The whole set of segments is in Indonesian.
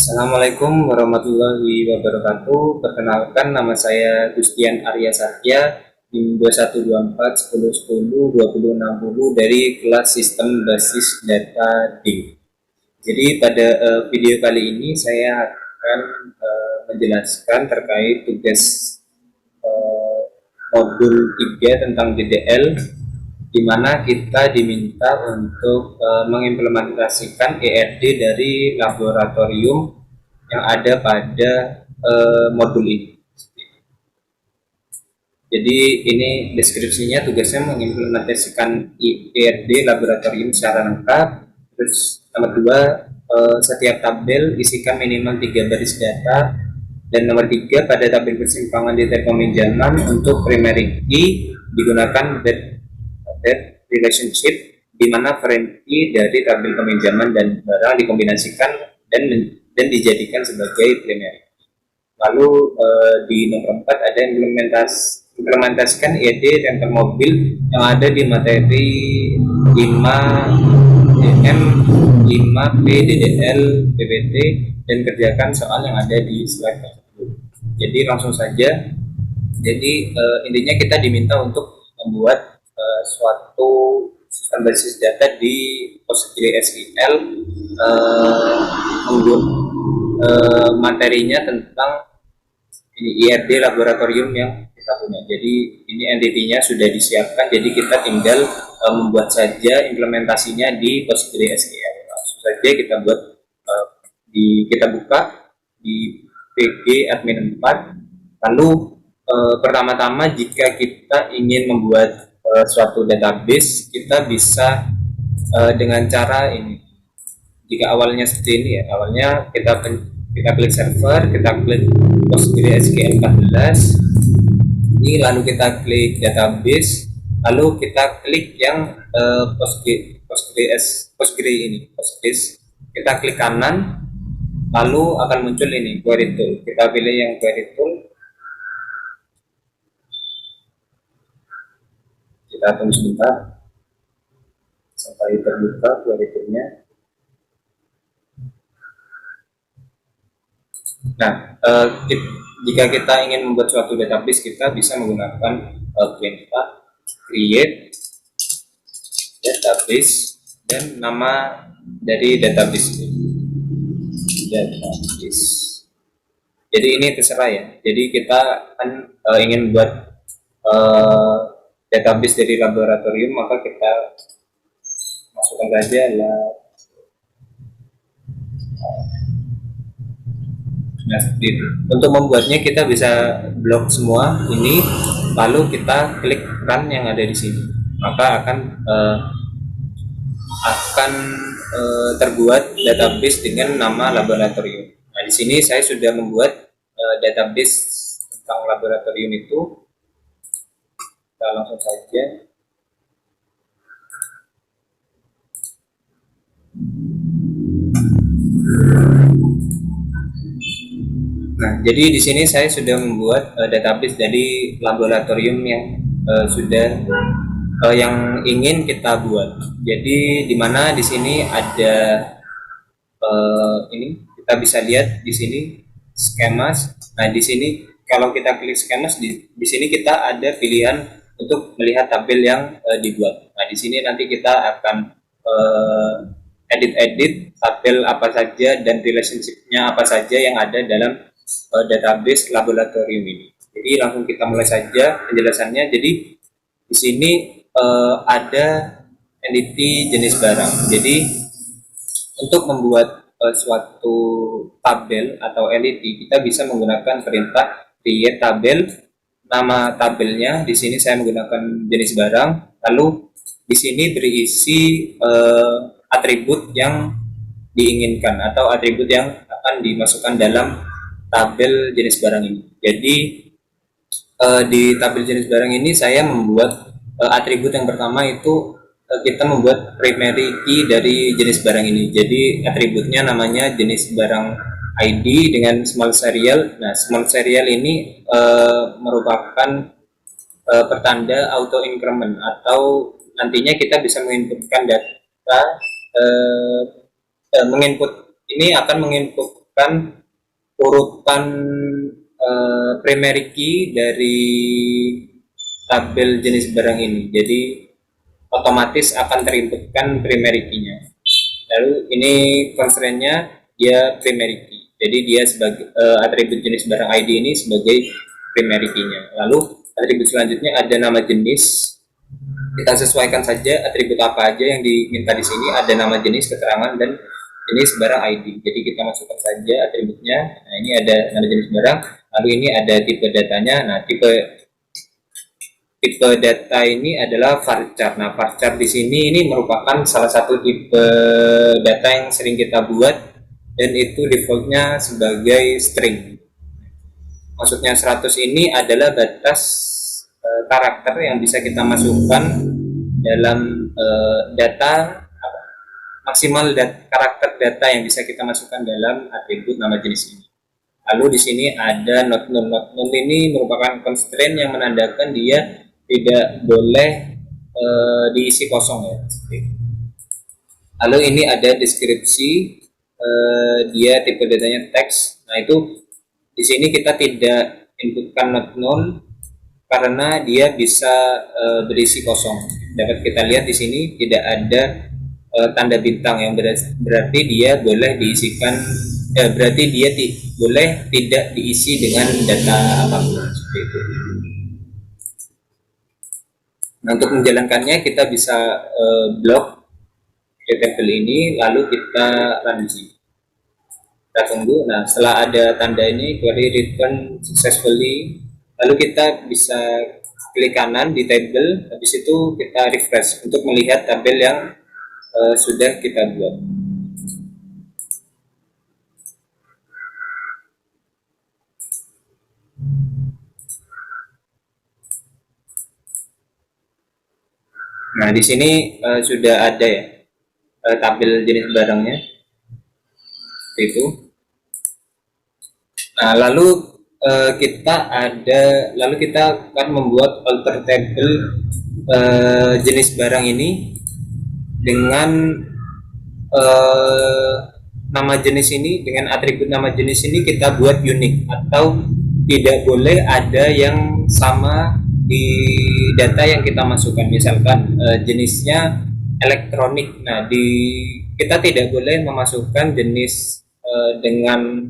Assalamualaikum warahmatullahi wabarakatuh. Perkenalkan, nama saya Gustian Arya Satya, NIM 2124 10 10 20 60 dari kelas Sistem Basis Data D. Jadi pada video kali ini saya akan menjelaskan terkait tugas eh, modul 3 tentang DDL, di mana kita diminta untuk mengimplementasikan ERD dari laboratorium yang ada pada modul ini. Jadi ini deskripsinya, tugasnya mengimplementasikan ERD laboratorium secara lengkap. Terus nomor 2, setiap tabel isikan minimal 3 baris data. Dan nomor 3, pada tabel persimpangan data peminjaman untuk primary key digunakan that relationship, di mana foreign key dari tabel peminjaman dan barang dikombinasikan dan dijadikan sebagai primary. Lalu di nomor 4 ada implementasikan ED renter mobil yang ada di materi 5 DM 5 PDDL PPT dan kerjakan soal yang ada di slide tersebut. Jadi langsung saja. Jadi intinya kita diminta untuk membuat suatu sistem basis data di PostgreSQL, materinya tentang ini IRD laboratorium yang kita punya. Jadi ini entity-nya sudah disiapkan, jadi kita tinggal membuat saja implementasinya di PostgreSQL. Langsung saja kita buat, kita buka di PG admin 4. Lalu pertama-tama jika kita ingin membuat suatu database, kita bisa dengan cara ini. Jika awalnya seperti ini ya, awalnya kita klik server, kita klik PostgreSQL 14 ini, lalu kita klik database, lalu kita klik yang Postgre ini, Postgres. Kita klik kanan, lalu akan muncul ini query tool. Kita pilih yang query tool. Kita tunggu sebentar sampai terbuka query toolnya. Nah, jika kita ingin membuat suatu database, kita bisa menggunakan perintah create database dan nama dari database ini. Jadi ini terserah ya. Jadi kita kan ingin buat database dari laboratorium, maka kita masukkan saja lah. Nah, untuk membuatnya kita bisa blok semua ini, lalu kita klik run yang ada di sini, maka akan terbuat database dengan nama laboratorium. Nah, di sini saya sudah membuat database tentang laboratorium itu. Kita langsung saja. Nah, jadi di sini saya sudah membuat database dari laboratorium yang yang ingin kita buat. Jadi di mana di sini ada ini kita bisa lihat di sini schemas. Nah, di sini kalau kita klik schemas, di sini kita ada pilihan untuk melihat tabel yang dibuat. Nah, di sini nanti kita akan edit tabel apa saja dan relationship-nya apa saja yang ada dalam database laboratorium ini. Jadi langsung kita mulai saja penjelasannya. Jadi di sini ada entity jenis barang. Jadi untuk membuat suatu tabel atau entity, kita bisa menggunakan perintah create tabel. Nama tabelnya di sini saya menggunakan jenis barang. Lalu di sini berisi atribut yang diinginkan atau atribut yang akan dimasukkan dalam tabel jenis barang ini. Jadi di tabel jenis barang ini saya membuat atribut yang pertama itu kita membuat primary key dari jenis barang ini. Jadi atributnya namanya jenis barang ID dengan small serial. Nah, small serial ini merupakan pertanda auto increment, atau nantinya kita bisa menginputkan data menginput ini akan menginput menambahkan urutan primary key dari tabel jenis barang ini. Jadi otomatis akan terinputkan primary key-nya. Lalu ini constraint-nya dia primary key. Jadi dia sebagai atribut jenis barang ID ini sebagai primary key-nya. Lalu atribut selanjutnya ada nama jenis. Kita sesuaikan saja atribut apa aja yang diminta di sini. Ada nama jenis, keterangan, dan jenis barang ID. Jadi kita masukkan saja atributnya. Nah, ini ada nama jenis barang. Lalu ini ada tipe datanya. Nah, tipe data ini adalah varchar. Nah, varchar di sini ini merupakan salah satu tipe data yang sering kita buat, dan itu defaultnya sebagai string. Maksudnya 100 ini adalah batas karakter yang bisa kita masukkan dalam data, maksimal karakter data yang bisa kita masukkan dalam atribut nama jenis ini. Lalu di sini ada not null. Not null ini merupakan constraint yang menandakan dia tidak boleh diisi kosong ya. Lalu ini ada deskripsi, dia tipe datanya teks. Nah, itu di sini kita tidak inputkan not null karena dia bisa berisi kosong. Dapat kita lihat di sini tidak ada tanda bintang, yang berarti dia boleh diisikan, berarti dia boleh tidak diisi dengan data apapun, seperti itu. Nah, untuk menjalankannya kita bisa blok tabel ini, lalu kita run di sini. Kita tunggu. Nah, setelah ada tanda ini query return successfully, lalu kita bisa klik kanan di tabel, habis itu kita refresh untuk melihat tabel yang sudah kita buat. Nah, di sini sudah ada ya tabel jenis barangnya itu. Nah, lalu kita akan membuat alter table jenis barang ini dengan nama jenis ini, dengan atribut nama jenis ini kita buat unik, atau tidak boleh ada yang sama di data yang kita masukkan. Misalkan jenisnya elektronik. Nah, kita tidak boleh memasukkan jenis dengan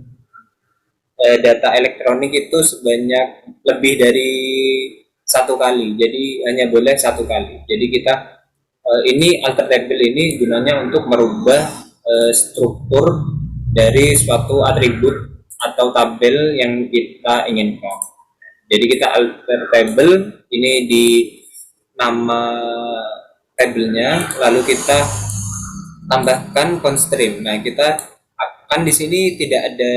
data elektronik itu sebanyak lebih dari satu kali. Jadi hanya boleh satu kali. Jadi kita ini alter table ini gunanya untuk merubah struktur dari suatu atribut atau tabel yang kita inginkan. Jadi kita alter table ini di nama tabelnya, lalu kita tambahkan constraint. Nah, kita akan di sini tidak ada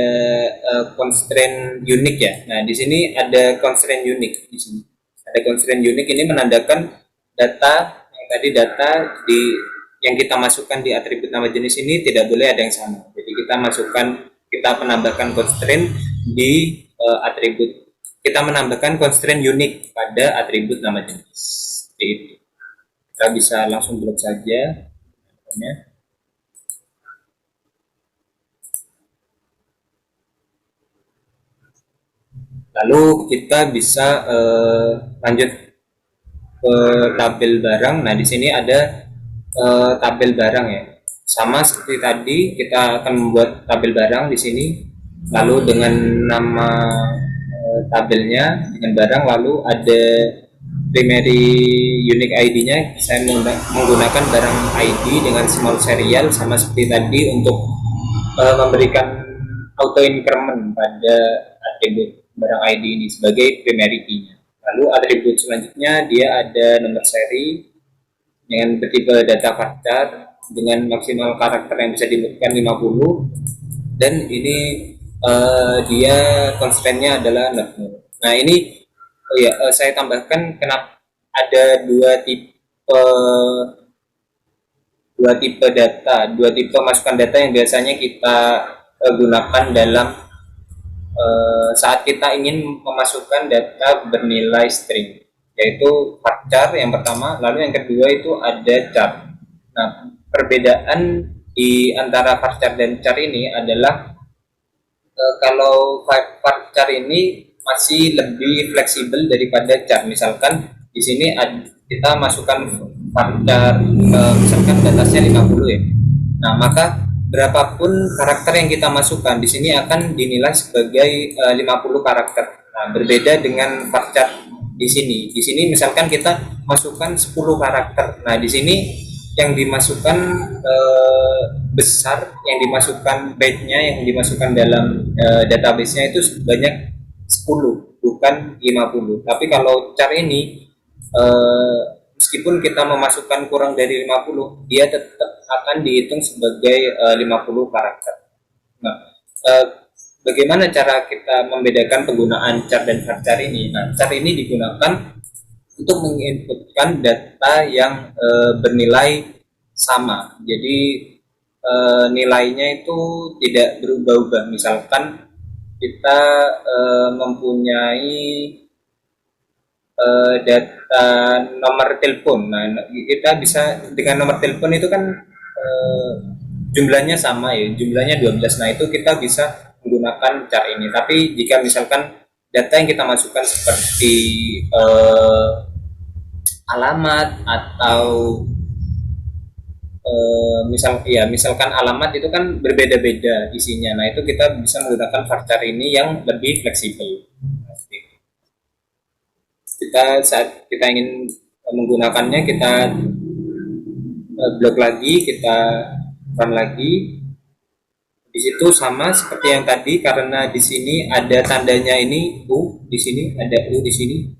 constraint unik ya. Nah, di sini ada constraint unik. Di sini ada constraint unik, ini menandakan data yang tadi yang kita masukkan di atribut nama jenis ini tidak boleh ada yang sama. Jadi kita menambahkan constraint di atribut. Kita menambahkan constraint unik pada atribut nama jenis. Seperti itu. Kita bisa langsung blok saja. Lalu kita bisa lanjut ke tabel barang. Nah, di sini ada tabel barang ya. Sama seperti tadi, kita akan membuat tabel barang di sini. Lalu dengan nama tabelnya dengan barang, lalu ada primary unique ID-nya. Saya menggunakan barang ID dengan small serial, sama seperti tadi untuk memberikan auto increment pada atribut barang ID ini sebagai primary key-nya. Lalu atribut selanjutnya dia ada nomor seri dengan bertipe data varchar dengan maksimal karakter yang bisa diinputkan 50, dan ini dia constraint-nya adalah not null. Nah, ini saya tambahkan kenapa ada dua tipe masukan data yang biasanya kita gunakan dalam saat kita ingin memasukkan data bernilai string, yaitu varchar yang pertama, lalu yang kedua itu ada char. Nah, perbedaan di antara varchar dan char ini adalah Kalau varchar ini masih lebih fleksibel daripada char. Misalkan di sini kita masukkan varchar, misalkan batasnya 50 ya. Nah, maka berapapun karakter yang kita masukkan di sini akan dinilai sebagai 50 karakter. Nah, berbeda dengan varchar di sini. Di sini misalkan kita masukkan 10 karakter. Nah, di sini yang dimasukkan besar, yang dimasukkan byte-nya, yang dimasukkan dalam database-nya itu sebanyak 10, bukan 50. Tapi kalau char ini eh, meskipun kita memasukkan kurang dari 50, dia tetap akan dihitung sebagai 50 karakter. Nah, eh, bagaimana cara kita membedakan penggunaan char dan varchar ini? Nah, char ini digunakan untuk menginputkan data yang bernilai sama. Jadi nilainya itu tidak berubah-ubah. Misalkan kita mempunyai data nomor telepon. Nah, kita bisa dengan nomor telepon itu kan jumlahnya sama ya, jumlahnya 12. Nah, itu kita bisa menggunakan cara ini. Tapi jika misalkan data yang kita masukkan seperti alamat atau misalkan alamat itu kan berbeda-beda isinya. Nah, itu kita bisa menggunakan varchar ini yang lebih fleksibel. Kita saat kita ingin menggunakannya, kita blok lagi, kita run lagi. Di situ sama seperti yang tadi, karena di sini ada tandanya ini U, di sini ada U, di sini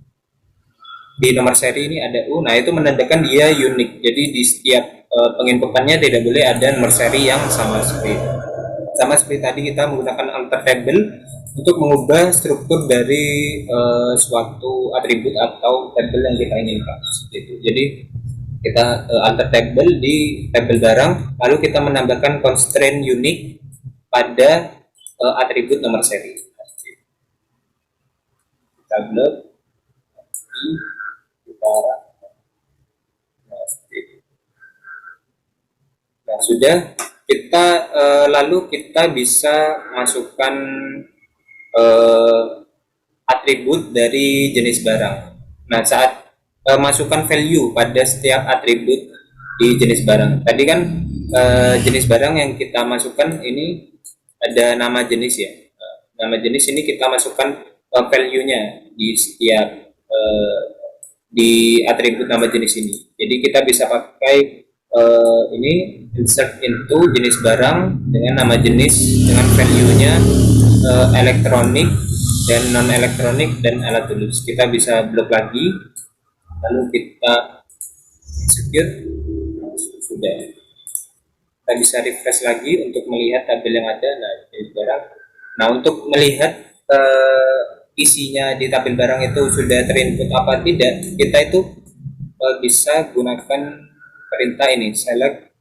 di nomor seri ini ada U. Nah, itu menandakan dia unik. Jadi di setiap penginputannya tidak boleh ada nomor seri yang sama seperti itu. Sama seperti tadi kita menggunakan alter table untuk mengubah struktur dari suatu atribut atau tabel yang kita inginkan seperti itu. Jadi kita alter table di tabel barang, lalu kita menambahkan constraint unik pada atribut nomor seri. Kita blok kita nah, sudah kita lalu kita bisa masukkan atribut dari jenis barang. Nah, saat masukkan value pada setiap atribut di jenis barang. Tadi kan jenis barang yang kita masukkan ini ada nama jenis ya. Nama jenis ini kita masukkan value-nya di setiap di atribut nama jenis ini. Jadi kita bisa pakai ini insert into jenis barang dengan nama jenis dengan value-nya elektronik dan non elektronik dan alat tulis. Kita bisa blok lagi, lalu kita execute. Sudah, kita bisa refresh lagi untuk melihat tabel yang ada. Nah, jenis barang. Nah, untuk melihat isinya di tabel barang itu sudah terinput apa tidak, kita itu bisa gunakan perintah ini, select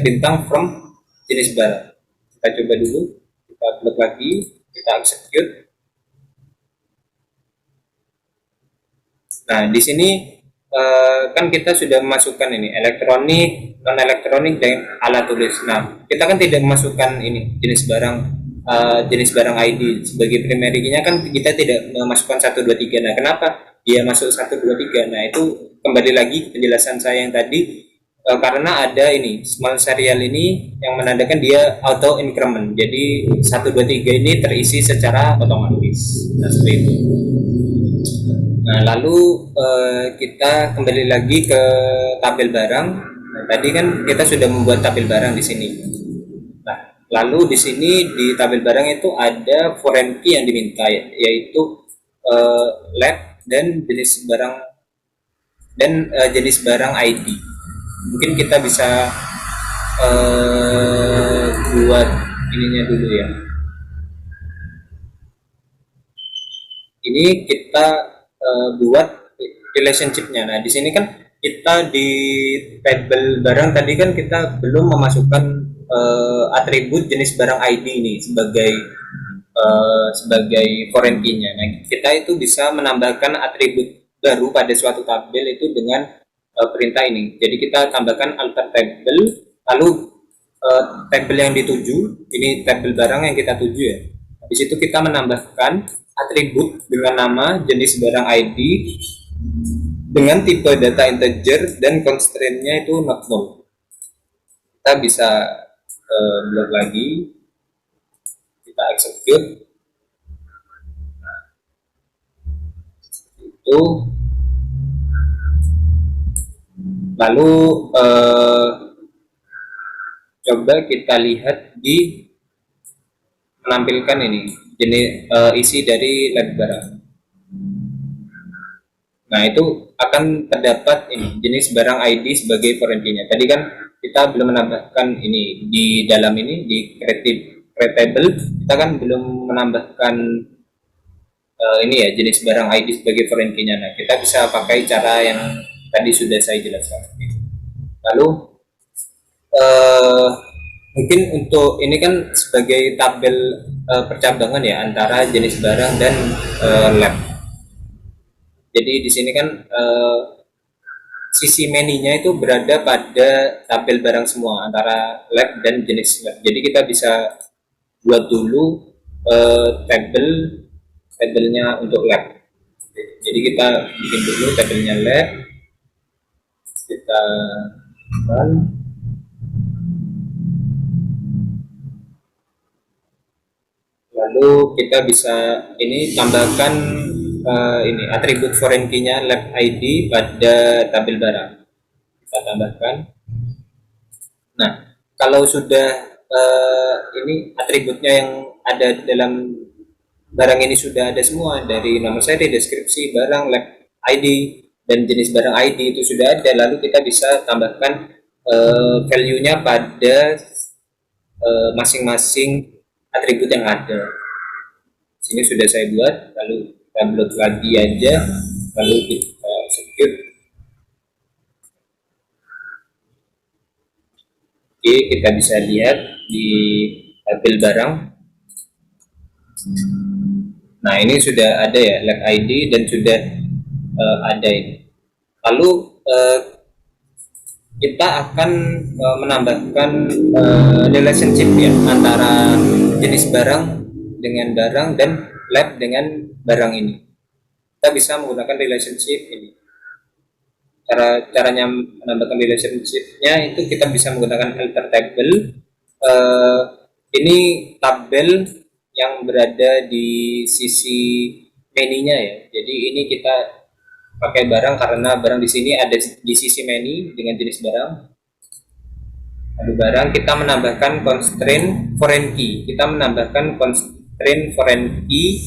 bintang from jenis barang. Kita coba dulu, kita blok lagi, kita execute. Nah, di sini kan kita sudah memasukkan ini elektronik, non elektronik dan alat tulis. Nah, kita kan tidak memasukkan ini jenis barang ID sebagai primary key-nya, kan kita tidak memasukkan 1 2 3. Nah, kenapa dia masuk 1 2 3? Nah, itu kembali lagi penjelasan saya yang tadi, karena ada ini small serial ini yang menandakan dia auto increment. Jadi 1 2 3 ini terisi secara otomatis. Nah, seperti itu. Nah, lalu kita kembali lagi ke tabel barang. Nah, tadi kan kita sudah membuat tabel barang di sini. Nah, lalu di sini di tabel barang itu ada foreign key yang diminta, yaitu lab dan jenis barang ID. Mungkin kita bisa buat ininya dulu ya. Ini kita buat relationship-nya. Nah, di sini kan kita di tabel barang tadi kan kita belum memasukkan atribut jenis barang ID ini sebagai foreign key-nya. Nah, kita itu bisa menambahkan atribut baru pada suatu tabel itu dengan perintah ini. Jadi kita tambahkan alter table, lalu tabel yang dituju, ini tabel barang yang kita tuju ya. Di situ kita menambahkan atribut dengan nama, jenis barang ID, dengan tipe data integer, dan constraint-nya itu not null. Kita bisa blok lagi, kita execute. Itu lalu coba kita lihat di menampilkan ini jenis isi dari lab barang. Nah, itu akan terdapat ini jenis barang ID sebagai foreign key-nya. Tadi kan kita belum menambahkan ini di dalam ini di creatable, kita kan belum menambahkan ini ya jenis barang ID sebagai foreign key-nya. Nah, kita bisa pakai cara yang tadi sudah saya jelaskan. Lalu mungkin untuk ini kan sebagai tabel percabangan ya antara jenis barang dan lab. Jadi di sini kan sisi menu-nya itu berada pada tabel barang semua antara lab dan jenis lab. Jadi kita bisa buat dulu tabelnya untuk lab. Jadi kita bikin dulu tabelnya lab. Kita run. Lalu kita bisa ini tambahkan ini atribut foreign key-nya lab ID pada tabel barang. Kita tambahkan. Nah, kalau sudah ini atributnya yang ada dalam barang ini sudah ada semua, dari nomor seri, deskripsi barang, lab ID, dan jenis barang ID itu sudah ada, lalu kita bisa tambahkan value-nya pada masing-masing atribut yang ada. Sini sudah saya buat, lalu kita upload lagi aja, lalu kita execute. Oke, kita bisa lihat di tabel barang. Nah, ini sudah ada ya lab ID dan sudah ada ini. Lalu kita akan menambahkan relationship ya antara jenis barang dengan barang dan lab dengan barang ini. Kita bisa menggunakan relationship ini. Caranya menambahkan relationship-nya itu kita bisa menggunakan alter table. Ini tabel yang berada di sisi menu-nya ya. Jadi ini kita pakai barang karena barang di sini ada di sisi menu dengan jenis barang. Lalu barang kita menambahkan constraint foreign key. Kita menambahkan constraint foreign key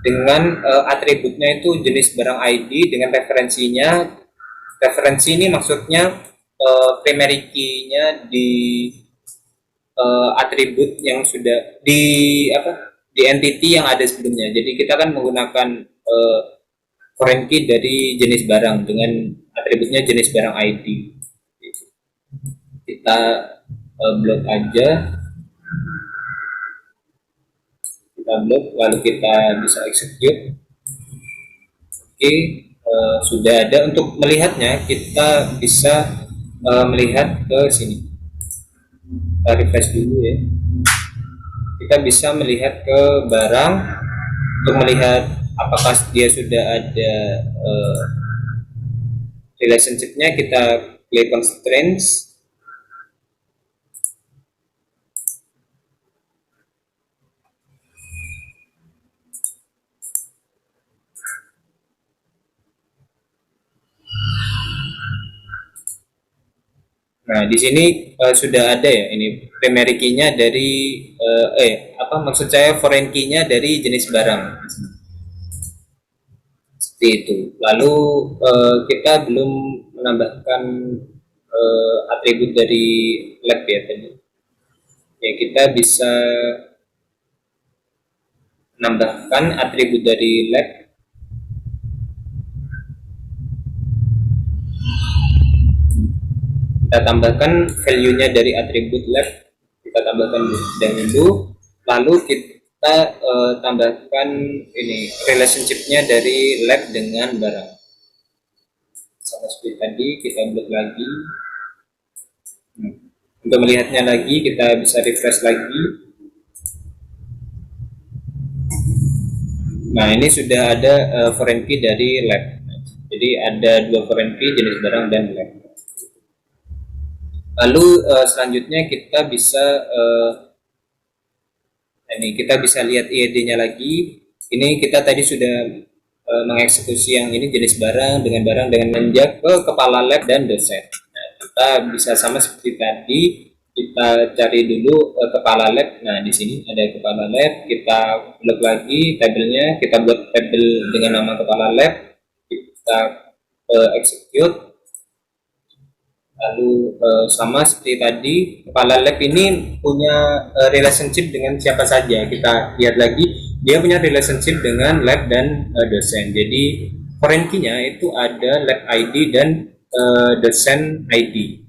dengan atributnya itu jenis barang ID dengan referensinya. Referensi ini maksudnya primary key-nya di atribut yang sudah di entity yang ada sebelumnya. Jadi kita kan menggunakan foreign key dari jenis barang dengan atributnya jenis barang ID. Kita blok aja, kita blok, lalu kita bisa execute. Oke, sudah ada. Untuk melihatnya kita bisa melihat ke sini. Kita refresh dulu ya. Kita bisa melihat ke barang untuk melihat apakah dia sudah ada relationship-nya. Kita klik constraints. Nah, di sini sudah ada ya ini primary key-nya dari maksud saya foreign key-nya dari jenis barang. Seperti itu. Lalu kita belum menambahkan atribut dari lab ya tadi. Ya, kita bisa menambahkan atribut dari lab. Kita tambahkan value-nya dari atribut lab, kita tambahkan dulu, lalu kita tambahkan ini relationship-nya dari lab dengan barang. Sama seperti tadi, kita blok lagi. Untuk melihatnya lagi, kita bisa refresh lagi. Nah, ini sudah ada foreign key dari lab. Jadi ada dua foreign key, jenis barang dan lab. Lalu selanjutnya kita bisa ini kita bisa lihat IED-nya lagi. Ini kita tadi sudah mengeksekusi yang ini jenis barang dengan menjak ke kepala lab dan dosen. Nah, kita bisa sama seperti tadi, kita cari dulu kepala lab. Nah, di sini ada kepala lab, kita klik lagi tabelnya, kita buat tabel dengan nama kepala lab, kita execute. Lalu sama seperti tadi, kepala lab ini punya relationship dengan siapa saja. Kita lihat lagi, dia punya relationship dengan lab dan dosen. Jadi foreign key-nya itu ada lab ID dan dosen ID.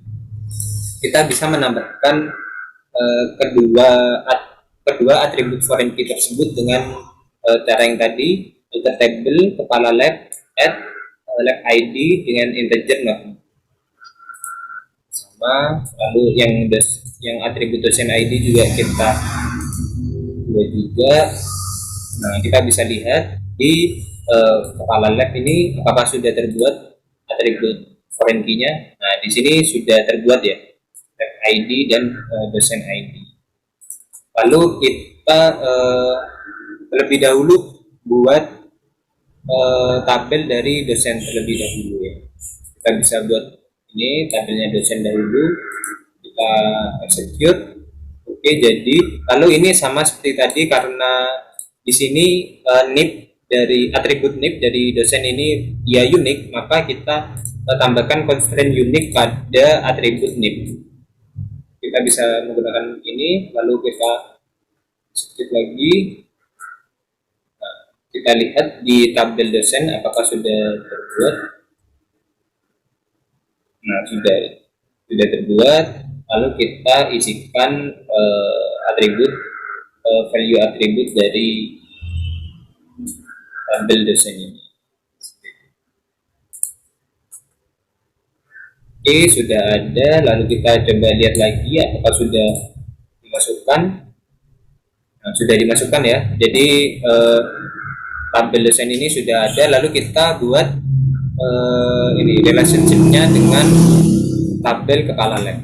Kita bisa menambahkan kedua atribut foreign key tersebut dengan cara yang tadi, alter table kepala lab add lab ID dengan integer lalu yang atribut dosen ID juga kita buat juga. Nah, kita bisa lihat di kepala lab ini apakah sudah terbuat atribut foreign key-nya. Nah, di sini sudah terbuat ya, lab ID dan dosen ID. Lalu kita terlebih dahulu buat tabel dari dosen terlebih dahulu ya. Kita bisa buat ini tabelnya dosen dahulu, kita execute. Oke, jadi lalu ini sama seperti tadi, karena di sini nib dari atribut nib dari dosen ini ya unik, maka kita tambahkan constraint unik pada atribut nib. Kita bisa menggunakan ini, lalu kita execute lagi. Nah, kita lihat di tabel dosen apakah sudah terbuat. Nah, sudah terbuat. Lalu kita isikan atribut value atribut dari tabel dosen ini. Oke, sudah ada. Lalu kita coba lihat lagi apakah sudah dimasukkan. Nah, sudah dimasukkan ya. Jadi tabel dosen ini sudah ada. Lalu kita buat ini relationship-nya dengan tabel kepala lab.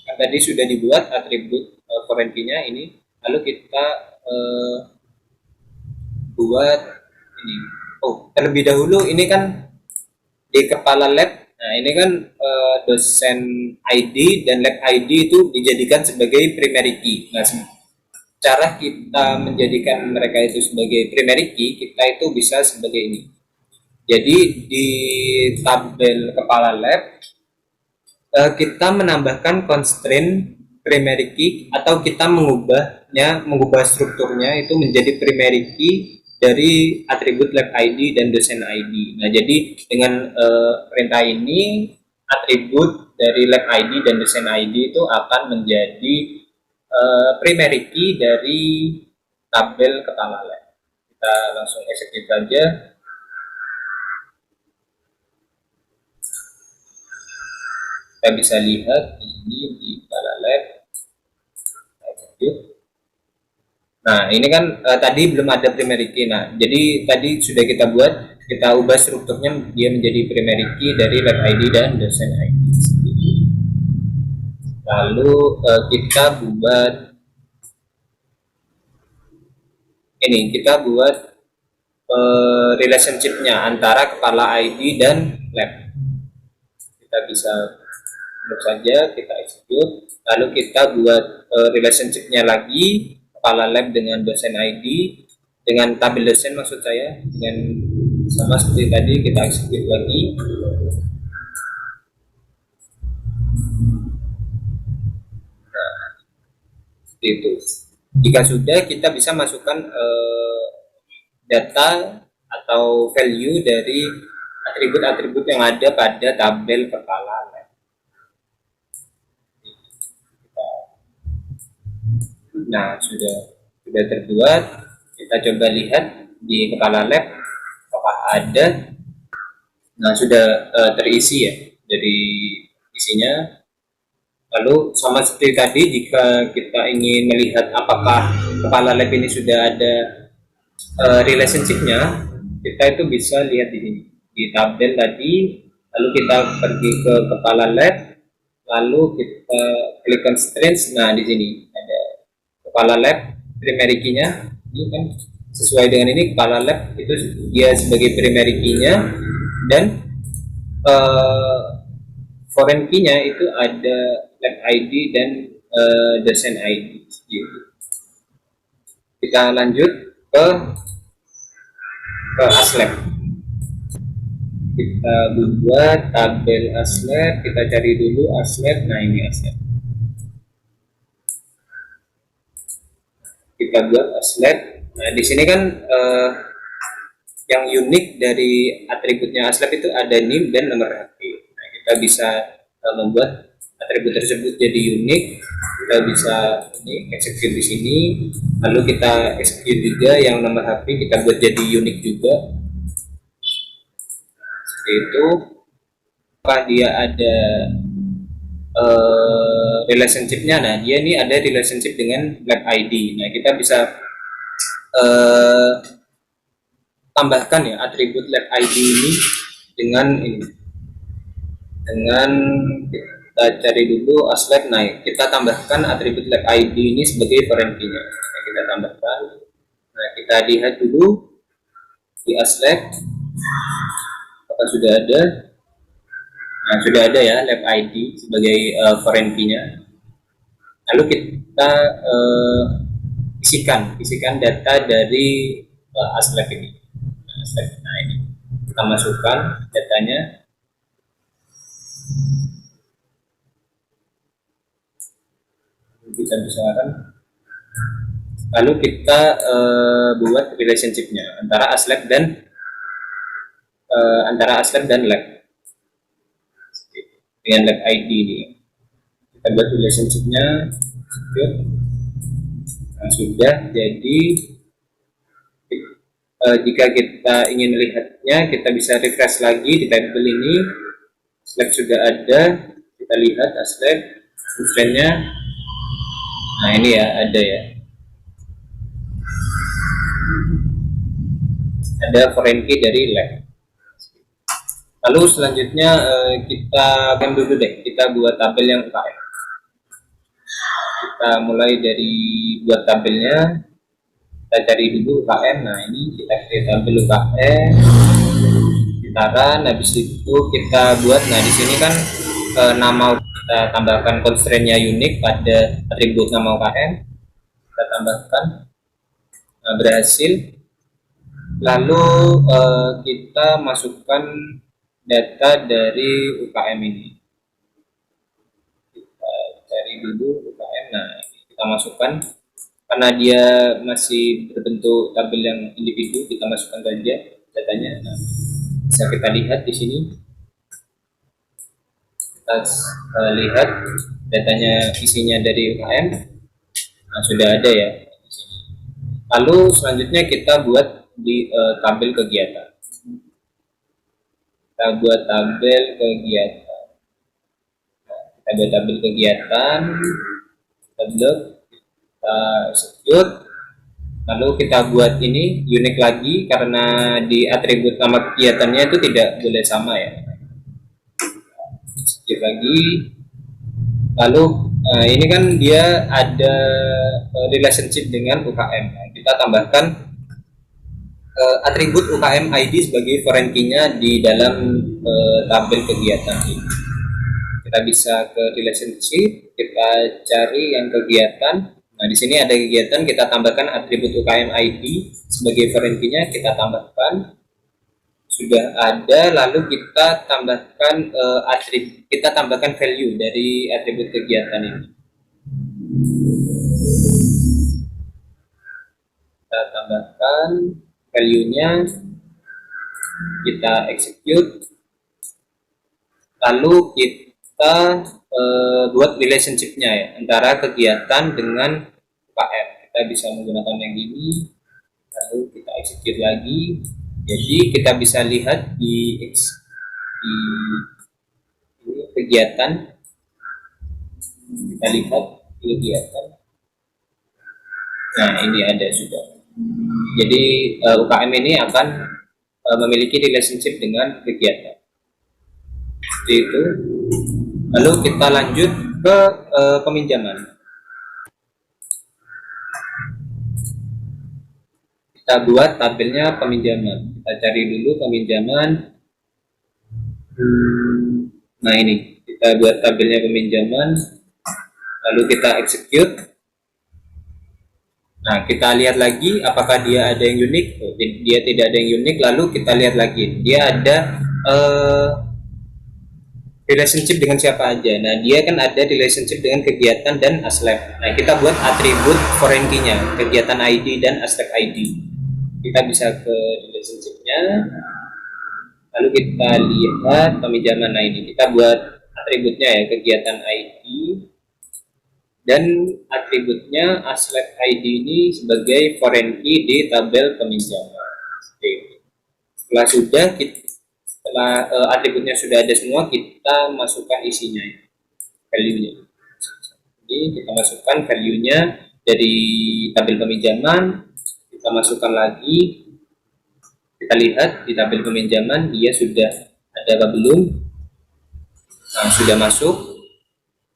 Kan tadi sudah dibuat atribut foreign key-nya ini, lalu kita buat ini. Oh, terlebih dahulu ini kan di kepala lab. Nah, ini kan dosen ID dan lab ID itu dijadikan sebagai primary key. Nah, cara kita menjadikan mereka itu sebagai primary key, kita itu bisa sebagai ini. Jadi di tabel kepala lab kita menambahkan constraint primary key, atau kita mengubah strukturnya itu menjadi primary key dari atribut lab ID dan dosen ID. Nah, jadi dengan perintah ini atribut dari lab ID dan dosen ID itu akan menjadi primary key dari tabel kepala lab. Kita langsung execute saja. Kita bisa lihat di sini di kepala lab. Nah, ini kan tadi belum ada primary key. Nah, jadi tadi sudah kita buat, kita ubah strukturnya dia menjadi primary key dari lab ID dan dosen ID. Lalu kita buat ini, kita buat relationship-nya antara kepala ID dan lab. Kita bisa menurut saja, kita execute, lalu kita buat relationship-nya lagi kepala lab dengan dosen ID, dengan tabel dosen maksud saya, dengan sama seperti tadi, kita execute lagi. Nah, seperti itu. Jika sudah, kita bisa masukkan data atau value dari atribut-atribut yang ada pada tabel kepala lab. Nah, sudah terbuat. Kita coba lihat di kepala lab apakah ada. Nah, sudah terisi ya dari isinya. Lalu sama seperti tadi, jika kita ingin melihat apakah kepala lab ini sudah ada relationship-nya kita itu bisa lihat di sini di tabel tadi, lalu kita pergi ke kepala lab, lalu kita klik constraints. Nah di sini ada kepala lab primary key-nya, ini kan sesuai dengan ini, kepala lab itu dia sebagai primary key-nya, dan foreign key-nya itu ada lab ID dan dosen ID gitu. Kita lanjut ke ASLab. Kita buat tabel ASLab, kita cari dulu ASLab. Nah ini ASLab, kita buat ASLab. Nah di sini kan yang unik dari atributnya ASLab itu ada NIM dan nomor HP. Nah kita bisa membuat atribut tersebut jadi unik. Kita bisa ini execute di sini, lalu kita execute juga yang nomor HP, kita buat jadi unik juga. Seperti itu. Apa dia ada relationship-nya? Nah dia ini ada relationship dengan lab ID. Nah kita bisa tambahkan ya atribut lab ID ini dengan ini, dengan kita cari dulu ASLab. Nah kita tambahkan atribut lab ID ini sebagai foreign key-nya. Nah, kita tambahkan. Nah kita lihat dulu di ASLab apakah sudah ada. Nah sudah ada ya lab ID sebagai foreign key-nya. Lalu kita isikan data dari ASLab ini. Nah ini kita masukkan datanya. Kita bisakan, lalu kita buat relationship-nya antara ASLab dan lab dengan lab ID ini. Kita buat relationship-nya. Nah, sudah jadi. Jika kita ingin melihatnya, kita bisa refresh lagi di tabel ini. ASLab sudah ada, kita lihat ASLab constraint-nya. Nah ini ya ada ya, ada foreign key dari lab. Lalu selanjutnya kita kan dulu deh, kita buat tabel yang UKM. Kita mulai dari buat tabelnya, kita cari dulu UKM. Nah ini kita create tabel UKM, kita run. Habis itu kita buat. Nah di sini kan nama kita tambahkan constraint-nya unik pada atribut nama UKM, kita tambahkan. Nah, berhasil. Lalu kita masukkan data dari UKM ini. Kita cari dulu UKM. Nah kita masukkan, karena dia masih berbentuk tabel yang individu, kita masukkan saja datanya. Nah, bisa kita lihat di sini. Kita lihat datanya, isinya dari UKM. Nah, sudah ada ya di sini. Lalu selanjutnya kita buat di tabel kegiatan. Kita buat tabel kegiatan. Nah, kita buat tabel kegiatan. Kita execute. Lalu kita buat ini unik lagi, karena di atribut nama kegiatannya itu tidak boleh sama ya. Execute lagi. Lalu ini kan dia ada relationship dengan UKM. Nah, kita tambahkan atribut UKM ID sebagai foreign key-nya di dalam tabel kegiatan ini. Kita bisa ke relationship, kita cari yang kegiatan. Nah di sini ada kegiatan, kita tambahkan atribut UKM ID sebagai foreign key-nya, kita tambahkan. Sudah ada, lalu kita tambahkan kita tambahkan value dari atribut kegiatan ini. Kita tambahkan value-nya, kita execute, lalu kita buat relationship-nya ya antara kegiatan dengan UKM. Kita bisa menggunakan yang ini, lalu kita execute lagi. Jadi kita bisa lihat di kegiatan, kita lihat di kegiatan. Nah ini ada sudah. Jadi UKM ini akan memiliki relationship dengan kegiatan. Seperti itu. Lalu kita lanjut ke peminjaman. Kita buat tabelnya peminjaman. Kita cari dulu peminjaman. Nah ini, kita buat tabelnya peminjaman. Lalu kita execute. Nah, kita lihat lagi apakah dia ada yang unik. Oh, dia tidak ada yang unik. Lalu kita lihat lagi, dia ada relationship dengan siapa aja. Nah, dia kan ada relationship dengan kegiatan dan aslep. Nah, kita buat atribut foreign key-nya, kegiatan ID dan aslep ID. Kita bisa ke relationship-nya. Lalu kita lihat peminjaman. Nah, ini kita buat atributnya ya, kegiatan ID dan atributnya aslep ID ini sebagai foreign key di tabel peminjaman. Setelah atributnya sudah ada semua, kita masukkan isinya, value-nya. Jadi kita masukkan value-nya dari tabel peminjaman, kita masukkan lagi, kita lihat di tabel peminjaman dia sudah ada apa belum. Nah, sudah masuk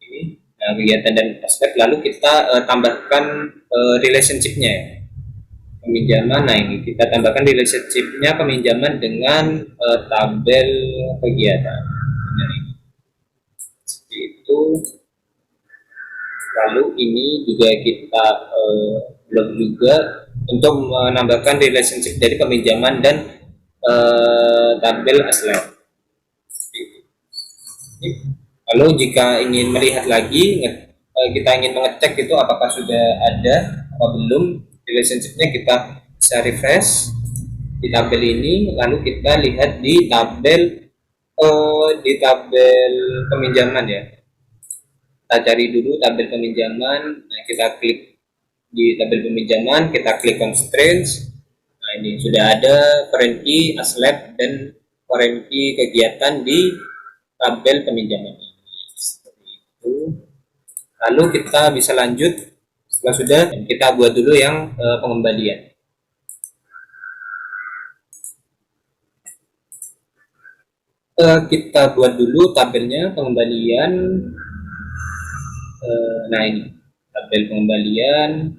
ini. Nah, kegiatan dan aspek, lalu kita tambahkan relationship-nya peminjaman. Nah, ini kita tambahkan relationship-nya peminjaman dengan tabel kegiatan. Nah, ini. Seperti itu. Lalu ini juga kita belum juga untuk menambahkan relationship dari peminjaman dan tabel aslep. Lalu jika ingin melihat lagi, kita ingin mengecek itu apakah sudah ada atau belum relationship-nya, kita bisa refresh di tabel ini, lalu kita lihat di tabel peminjaman ya. Kita cari dulu tabel peminjaman. Nah, kita klik di tabel peminjaman, kita klik constraints. Nah, ini sudah ada foreign key, aslep dan foreign key kegiatan di tabel peminjaman ini. Seperti itu. Lalu kita bisa lanjut. Setelah sudah, kita buat dulu yang pengembalian. Kita buat dulu tabelnya pengembalian. Nah, ini tabel pengembalian,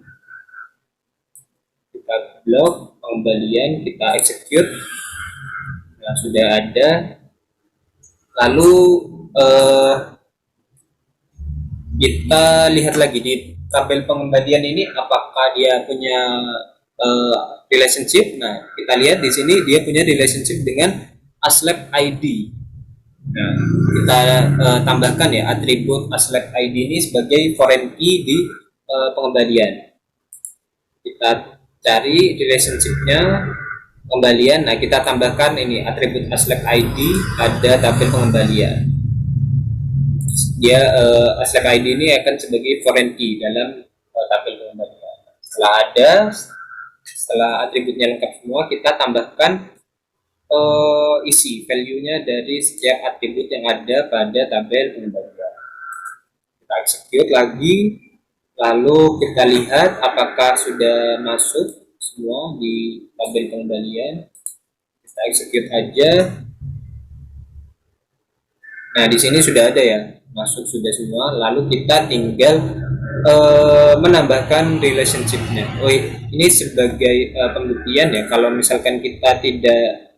kita blok pengembalian, kita execute. Nah, sudah ada. Lalu kita lihat lagi di tabel pengembalian ini apakah dia punya relationship. Nah, kita lihat di sini dia punya relationship dengan aslep ID. Nah, kita tambahkan ya atribut aslep ID ini sebagai foreign key di pengembalian. Kita cari relationship-nya pengembalian. Nah, kita tambahkan ini atribut aslep ID pada tabel pengembalian. Dia aslep ID ini akan sebagai foreign key dalam tabel pengembalian. Setelah atributnya lengkap semua, kita tambahkan isi value-nya dari setiap atribut yang ada pada tabel pengembalian. Kita execute lagi, lalu kita lihat apakah sudah masuk semua di tabel pengembalian. Kita execute aja. Nah, di sini sudah ada ya, masuk sudah semua. Lalu kita tinggal menambahkan relationship-nya. Oh, ini sebagai pembuktian ya, kalau misalkan kita tidak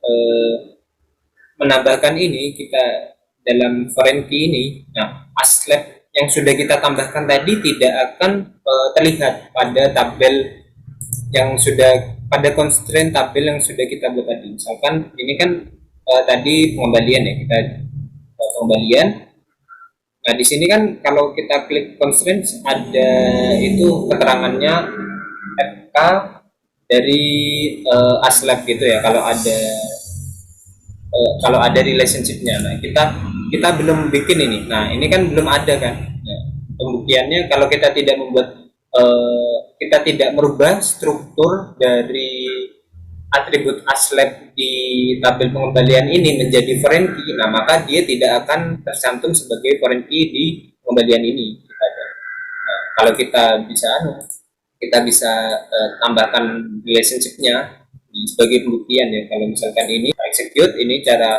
menambahkan ini, kita dalam foreign key ini, nah aslep yang sudah kita tambahkan tadi tidak akan terlihat pada tabel yang sudah, pada constraint tabel yang sudah kita buat tadi. Misalkan ini kan tadi pengembalian ya, kita pengembalian. Nah, di sini kan kalau kita klik constraints ada itu keterangannya FK dari aslep gitu ya, kalau ada relationship-nya. Nah, kita belum bikin ini. Nah, ini kan belum ada kan. Nah, pembuktiannya kalau kita tidak membuat kita tidak merubah struktur dari atribut aslep di tabel pengembalian ini menjadi foreign key, nah maka dia tidak akan tercantum sebagai foreign key di pengembalian ini. Nah, kalau kita kita bisa tambahkan relationship-nya sebagai pembuktian ya. Kalau misalkan ini execute, ini cara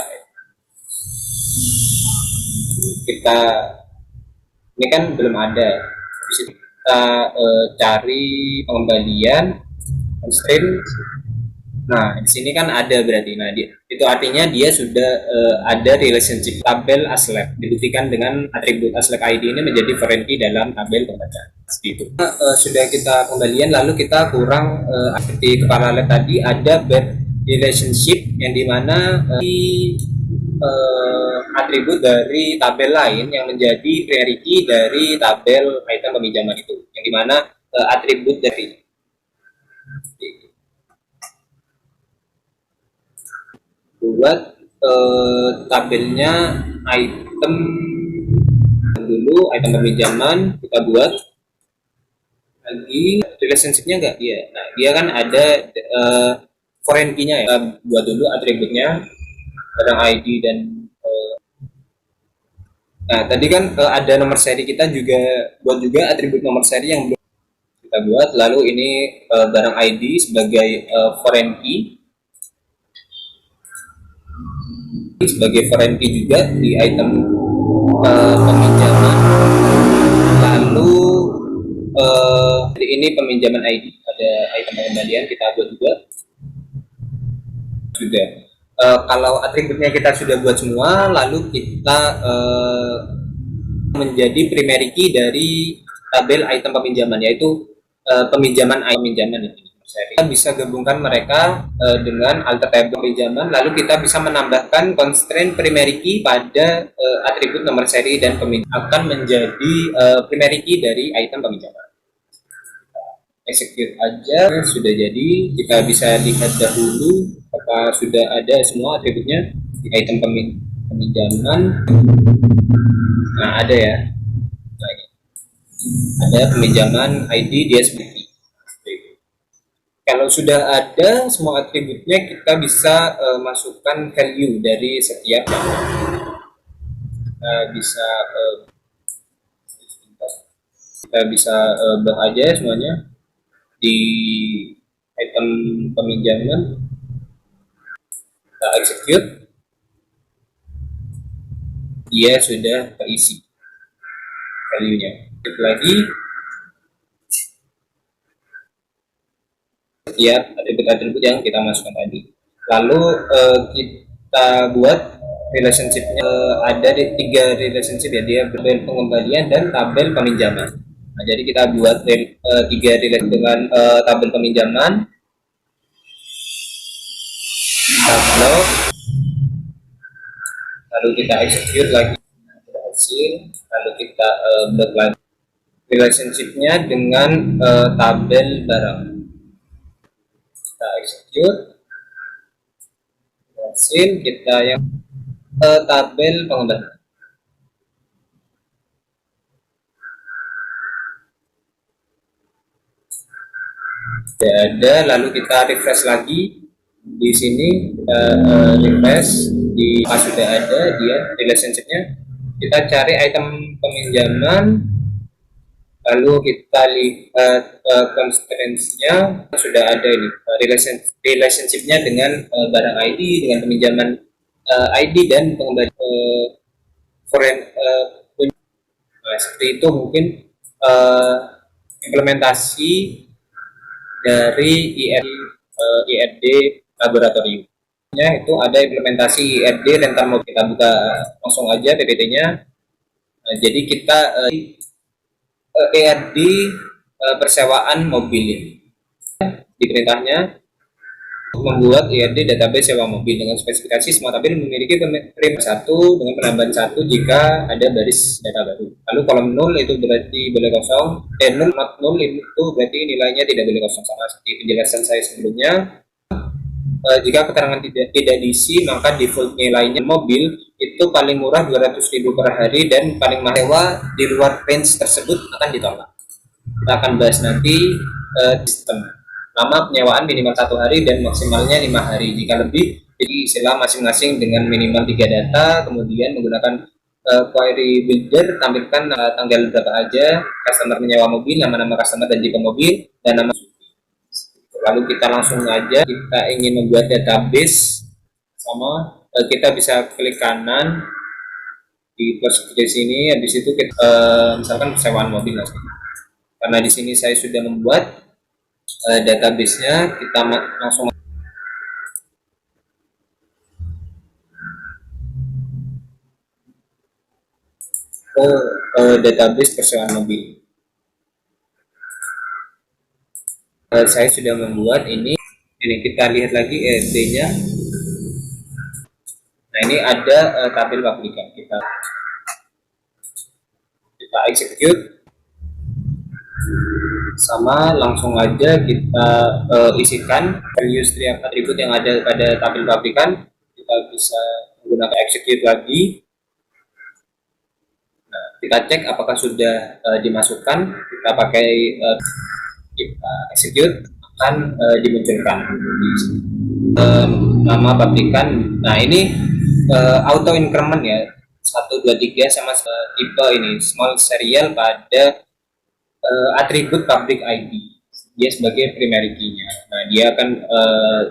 kita, ini kan belum ada. Habis itu kita cari pengembalian constraint. Nah, di sini kan ada berarti. Nah, itu artinya dia sudah ada relationship tabel aslab. Dibuktikan dengan atribut aslab ID ini menjadi foreign key dalam tabel pembacaan. Seperti itu. Nah, sudah kita kembalian, lalu kita kurang seperti kepala lab tadi ada bad relationship yang dimana atribut dari tabel lain yang menjadi primary key dari tabel item peminjaman itu. Yang dimana atribut dari buat tabelnya item dulu, item peminjaman kita buat lagi relationship-nya enggak dia. Nah, dia kan ada foreign key-nya ya. Kita buat dulu atributnya barang ID dan nah tadi kan ada nomor seri, kita juga buat juga atribut nomor seri yang belum kita buat. Lalu ini barang ID sebagai foreign key, sebagai foreign key juga di item peminjaman. Lalu ini peminjaman ID, ada item pengembalian kita buat juga sudah. Kalau atributnya kita sudah buat semua, lalu kita menjadi primary key dari tabel item peminjaman, yaitu peminjaman peminjaman ini. Kita bisa gabungkan mereka dengan alter table peminjaman, lalu kita bisa menambahkan constraint primary key pada atribut nomor seri dan peminjaman akan menjadi primary key dari item peminjaman. Execute aja, sudah jadi. Kita bisa lihat dahulu apakah sudah ada semua atributnya di item peminjaman. Nah, ada ya. Nah, ada peminjaman ID DSP. Kalau sudah ada semua atributnya, kita bisa masukkan value dari setiap kita bisa bah aja semuanya di item peminjaman. Kita execute, dia sudah terisi value-nya. Kita lagi setiap atribut-atribut yang kita masukkan tadi. Lalu kita buat relationship-nya, ada di 3 relationship ya, dia tabel pengembalian dan tabel peminjaman. Nah, jadi kita buat 3 relationship dengan tabel peminjaman, tabel, lalu kita execute lagi, berhasil. Lalu kita buat lagi relationship-nya dengan tabel barang. Kita execute, berhasil. Kita yang tabel pengembalian. Tidak ada, lalu kita refresh lagi di sini. Kita refresh di sudah ada dia relationship-nya. Kita cari item peminjaman, lalu kita lihat constraints-nya sudah ada ini, relationship-nya dengan barang ID, dengan peminjaman ID dan pengembalian foreign. Nah, seperti itu mungkin implementasi dari IRD laboratorium. Itu ada implementasi IRD rental mobil. Kita buka langsung aja PPT-nya. Nah, jadi kita IRD persewaan mobil di perintahnya membuat IRD database sewa mobil dengan spesifikasi semua tabel memiliki prima 1 dengan penambahan 1 jika ada baris data baru. Lalu kolom 0 itu berarti boleh kosong, 0 not 0 itu berarti nilainya tidak boleh kosong, sama seperti penjelasan saya sebelumnya. Jika keterangan tidak diisi, maka default nilainya mobil itu paling murah 200.000 per hari dan paling mahal di luar range tersebut akan ditolak. Kita akan bahas nanti sistem. Lama penyewaan minimal 1 hari dan maksimalnya 5 hari. Jika lebih, jadi istilah masing-masing dengan minimal 3 data, kemudian menggunakan query builder tampilkan tanggal berapa aja customer menyewa mobil, nama-nama customer dan tipe mobil, dan nama. Lalu kita langsung aja, kita ingin membuat database sama, kita bisa klik kanan di plus di sini, habis itu kita misalkan persewaan mobil lah. Karena di sini saya sudah membuat database-nya, kita langsung ke database persewaan mobil. Saya sudah membuat ini kita lihat lagi ESD-nya. Nah, ini ada tabel pabrikan, kita execute, sama langsung aja kita isikan value setiap atribut yang ada pada tabel pabrikan. Kita bisa menggunakan execute lagi. Nah, kita cek apakah sudah dimasukkan. Kita pakai kita execute, akan dimunculkan nama pabrikan. Nah, ini auto increment ya, 1, 2, 3 sama tipe ini small serial pada atribut public ID, dia sebagai primary key-nya. Nah, dia akan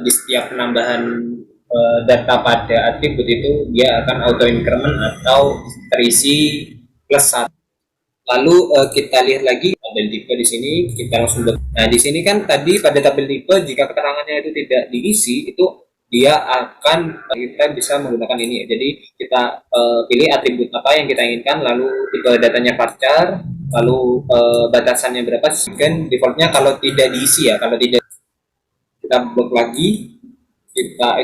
di setiap penambahan data pada atribut itu dia akan auto increment atau terisi plus 1. Lalu kita lihat lagi tabel tipe di sini, kita langsung nah di sini kan tadi pada tabel tipe jika keterangannya itu tidak diisi, itu dia akan kita bisa menggunakan ini. Jadi kita pilih atribut apa yang kita inginkan, lalu tipe datanya varchar, lalu batasannya berapa, kan defaultnya kalau tidak diisi ya. Kalau tidak, kita blok lagi, kita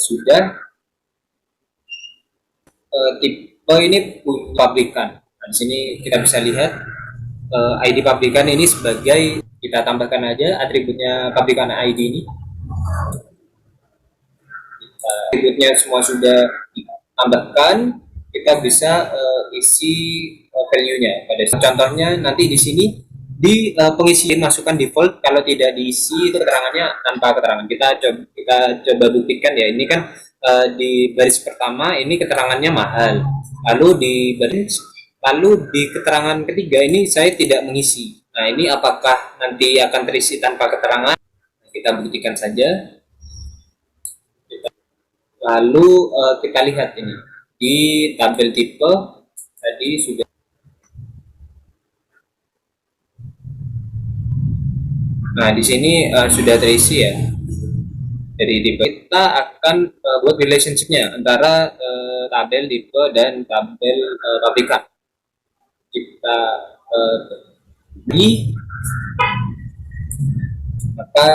sudah tipe ini pabrikan. Nah, di sini kita bisa lihat ID pabrikan ini sebagai, kita tambahkan aja atributnya pabrikan ID ini. Atributnya semua sudah ditambahkan, kita bisa isi value-nya. Pada contohnya nanti di sini di pengisian masukkan default, kalau tidak diisi itu keterangannya tanpa keterangan. Kita coba buktikan ya. Ini kan di baris pertama ini keterangannya mahal. Lalu di keterangan ketiga ini saya tidak mengisi. Nah, ini apakah nanti akan terisi tanpa keterangan? Kita buktikan saja. Lalu kita lihat ini di tabel tipe tadi sudah. Nah, di sini sudah terisi ya. Jadi tipe kita akan buat relationship-nya antara tabel tipe dan tabel pabrikan. Kita di maka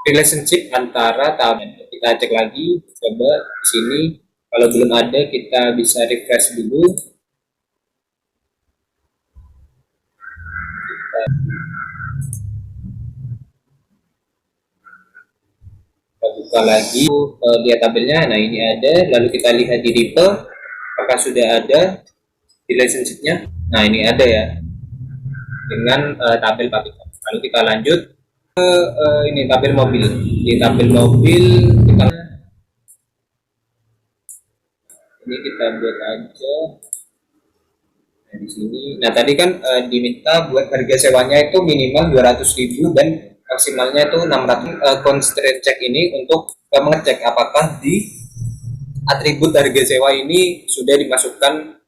relationship antara tabel, kita cek lagi, coba di sini kalau belum ada kita bisa refresh dulu. Kita buka lagi, lihat tabelnya. Nah, ini ada. Lalu kita lihat di tipe apakah sudah ada relationship-nya. Nah, ini ada ya dengan tabel pabrikan. Lalu kita lanjut ke ini tabel mobil. Di tabel mobil ini kita buat aja. Nah, di sini. Nah, tadi kan diminta buat harga sewanya itu minimal 200.000 dan maksimalnya itu 600. Constraint check ini untuk mengecek apakah di atribut harga sewa ini sudah dimasukkan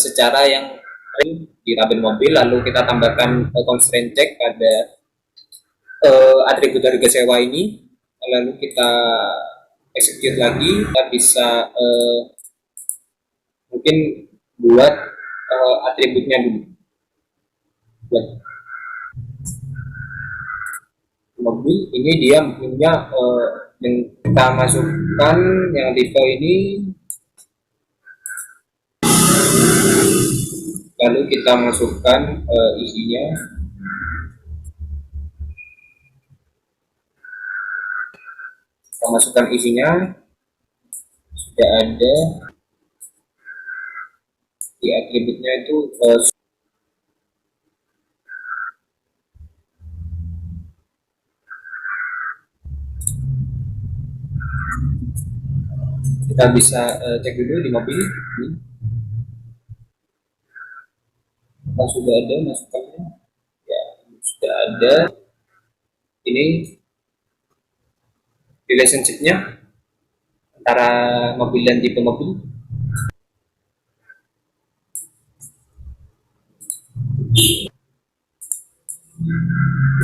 secara yang di tabel mobil. Lalu kita tambahkan constraint check pada atribut harga sewa ini, lalu kita execute lagi. Kita bisa mungkin buat atributnya dulu. Buat mobil ini dia punya yang kita masukkan yang tipe ini, lalu kita masukkan isinya. Kita masukkan isinya, sudah ada di atributnya itu Kita bisa cek dulu di mobil ini. Apa sudah ada masukannya? Ya, sudah ada. Ini relationship-nya antara mobil dan tipe mobil.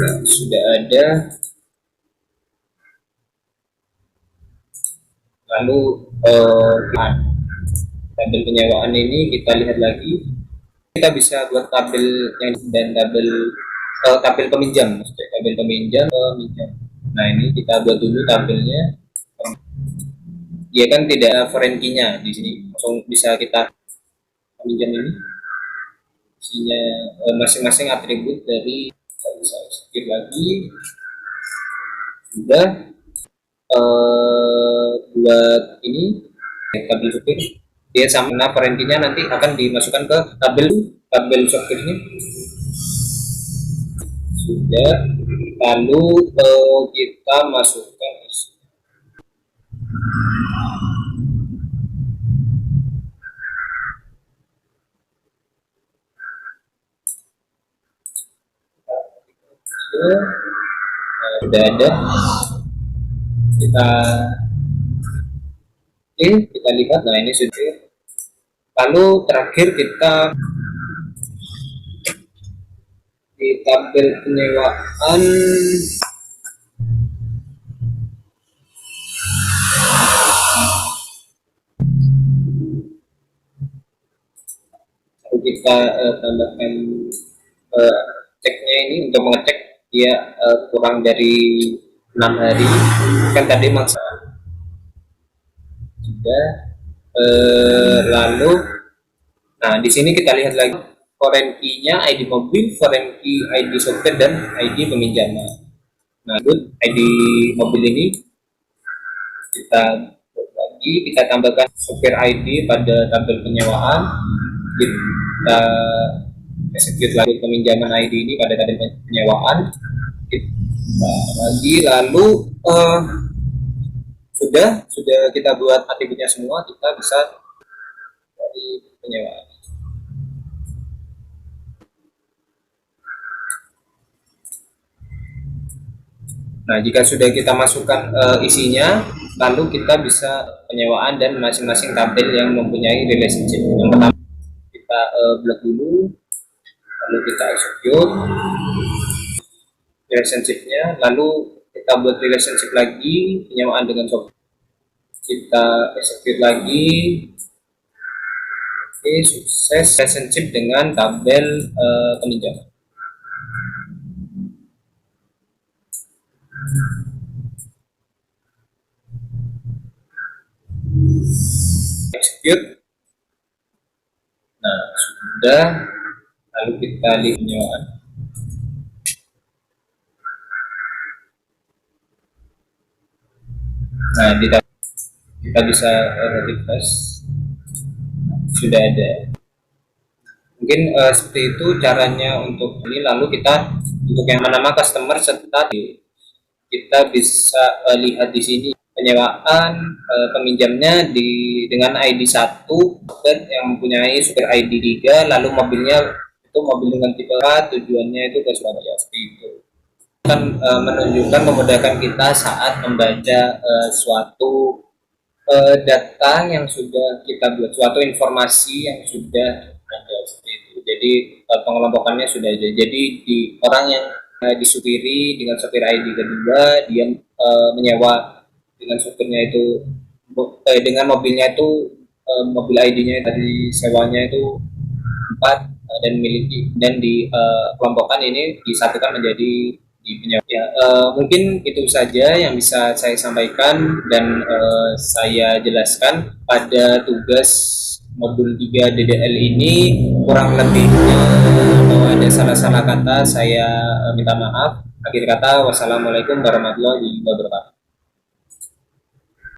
Ya, sudah ada. Lalu tabel penyewaan ini kita lihat lagi. Kita bisa buat tabel yang dan tabel peminjam, maksudnya tabel peminjam. Nah, ini kita buat dulu tabelnya. Dia kan tidak foreign key-nya di sini, langsung bisa kita peminjam ini. Isinya masing-masing atribut dari, kita bisa skip lagi. Sudah buat ini tabel supir, dia sama foreign key-nya nanti akan dimasukkan ke tabel supir ini. Sudah, lalu kita masukkan sudah ada. Kita lihat. Nah, ini sudah. Lalu terakhir kita di tabel penyewaan kita tambahkan ceknya ini untuk mengecek dia kurang dari 6 hari kan tadi maksa sudah. Lalu nah di sini kita lihat lagi foreign key-nya ID mobil, foreign key ID sopir, dan ID peminjaman. Nah, ID mobil ini kita lagi, kita tambahkan sopir ID pada tabel penyewaan, kita execute lagi peminjaman ID ini pada tabel penyewaan, kita lagi. Lalu sudah kita buat atributnya semua, kita bisa dari penyewaan. Nah, jika sudah kita masukkan isinya, lalu kita bisa penyewaan dan masing-masing tabel yang mempunyai relationship. Yang pertama kita blok dulu, lalu kita execute relationship-nya, lalu kita buat relationship lagi penyewaan dengan software. Kita execute lagi. Oke, sukses relationship dengan tabel peminjaman. Execute. Nah, sudah. Lalu kita lihat penyewaan. Nah, kita bisa refresh. Sudah ada. Mungkin seperti itu caranya untuk ini. Lalu kita untuk yang nama customer serta kita bisa lihat di sini penyewaan peminjamnya dengan ID 1 yang mempunyai supir ID 3, lalu mobilnya itu mobil dengan tipe A, tujuannya itu ke Surabaya. Seperti itu kan menunjukkan, memudahkan kita saat membaca suatu data yang sudah kita buat, suatu informasi yang sudah ada. Seperti itu. Jadi pengelompokannya sudah ada. Jadi di orang yang disupiri dengan sopir ID kedua, dia menyewa dengan sopirnya itu dengan mobilnya itu mobil ID-nya tadi sewanya itu 4 dan miliki, dan di kelompokkan ini disatukan menjadi di penyewa. Ya, mungkin itu saja yang bisa saya sampaikan dan saya jelaskan pada tugas modul 3 DDL ini. Kurang lebihnya kalau ada salah-salah kata saya minta maaf. Akhir kata, wassalamualaikum warahmatullahi wabarakatuh.